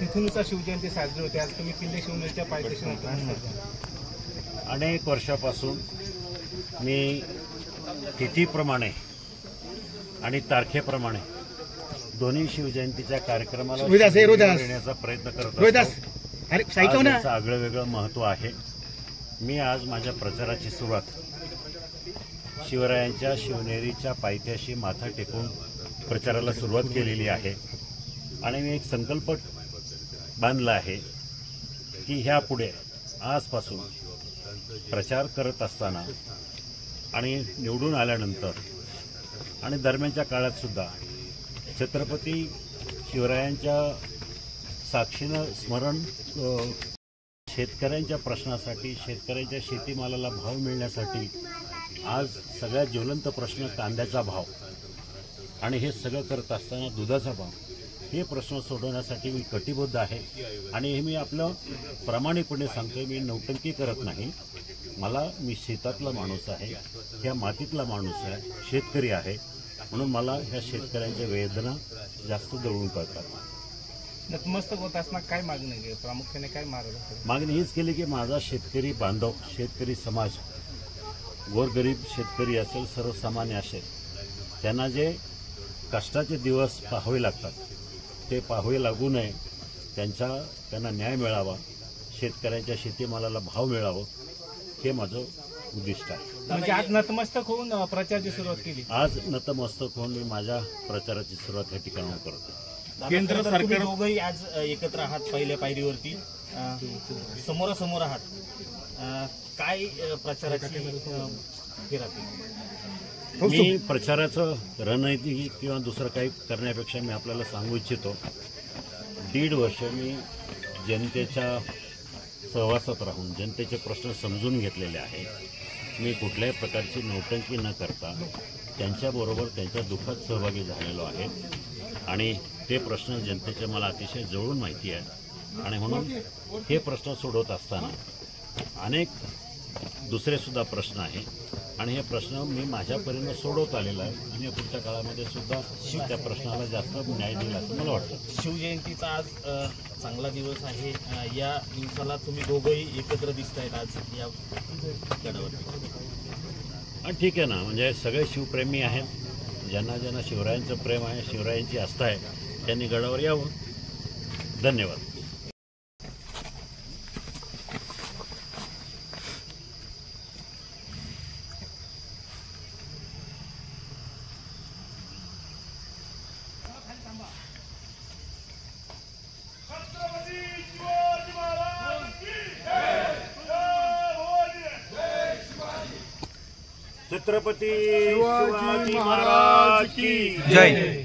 तिथूनच शिवजयंती साजरी होते। आज तुम्ही किल्ले शिवनेरीच्या पायथ्याशी अनेक वर्षापासून मी तिथीप्रमाणे आणि तारखेप्रमाणे दोन्ही शिवजयंतीच्या कार्यक्रमाला येण्याचा प्रयत्न करत असतो। त्याचं आगळं वेगळं महत्त्व आहे। मी आज माझ्या प्रचाराची सुरुवात शिवरायांच्या शिवनेरीच्या पायथ्याशी माथा टेकून प्रचाराला सुरुवात केलेली आहे आणि मी एक संकल्प बांधला आहे की ह्यापुढे आजपासून प्रचार करत असताना आणि निवडून आल्यानंतर आणि दरम्यानच्या काळात सुद्धा छत्रपती शिवरायांच्या साक्षीनं स्मरण शेतकऱ्यांच्या प्रश्नासाठी, शेतकऱ्यांच्या शेतीमालाला भाव मिळण्यासाठी आज सगळ्यात ज्वलंत प्रश्न कांद्याचा भाव आणि हे सगळं करत असताना दुधाचा भाव, हे प्रश्न सोडवण्यासाठी मी कटिबद्ध आहे। आणि हे मी आपलं प्रामाणिकपणे सांगतोय, मी नौटंकी करत नाही। मी शेतातला माणूस आहे, ह्या मातीतला माणूस आहे, शेतकरी आहे, म्हणून मला ह्या शेतकऱ्यांच्या वेदना जास्त जवळून कळतात। नतमस्तक होत असताना काय मागणी आहे, प्रामुख्याने काय मागणी हीच केली की माझा शेतकरी बांधव, शेतकरी समाज, गोरगरीब शेतकरी असेल, सर्वसामान्य असेल, त्यांना जे कष्टाचे दिवस पाहावे लागतात ते पाहावे लागू नये, त्यांना न्याय मिळावा, शेतकऱ्यांच्या शेतीमालाला भाव मिळावं, हे माझं उद्दिष्ट आहे। म्हणजे आज नतमस्तक होऊन प्रचाराची सुरुवात केली। आज नतमस्तक होऊन मी माझ्या प्रचाराची सुरुवात या ठिकाणाहून करतो। केंद्र सरकार दोघंही आज एकत्र आहात, पहिल्या पायरीवरती समोरासमोर आहात, काय प्रचाराची मी प्रचाराचं रणनीती किंवा दुसरं काही करण्यापेक्षा मी आपल्याला सांगू इच्छितो, 1.5 वर्ष मी जनतेच्या सहवासात राहून जनतेचे प्रश्न समजून घेतलेले आहे। मी कुठल्याही प्रकारची नौटंकी न करता त्यांच्याबरोबर त्यांच्या दुःखात सहभागी झालेलो आहे आणि ते प्रश्न जनतेचे मला अतिशय जवळून माहिती आहे आणि म्हणून हे प्रश्न सोडवत असताना अनेक दुसरेसुद्धा प्रश्न आहेत आणि हे प्रश्न मी माझ्यापर्यंत सोडवत आलेला आहे आणि पुढच्या काळामध्ये सुद्धा त्या प्रश्नाला जास्त न्याय दिला असं मला वाटतं। शिवजयंतीचा आज चांगला दिवस आहे, या दिवसाला तुम्ही दोघंही एकत्र दिसतायत आज या गडावरती। ठीक आहे ना, म्हणजे सगळे शिवप्रेमी आहेत, ज्यांना ज्यांना शिवरायांचं प्रेम आहे, शिवरायांची आस्था आहे, त्यांनी गडावर यावं। धन्यवाद। छत्रपती शिवाजी महाराज की जय।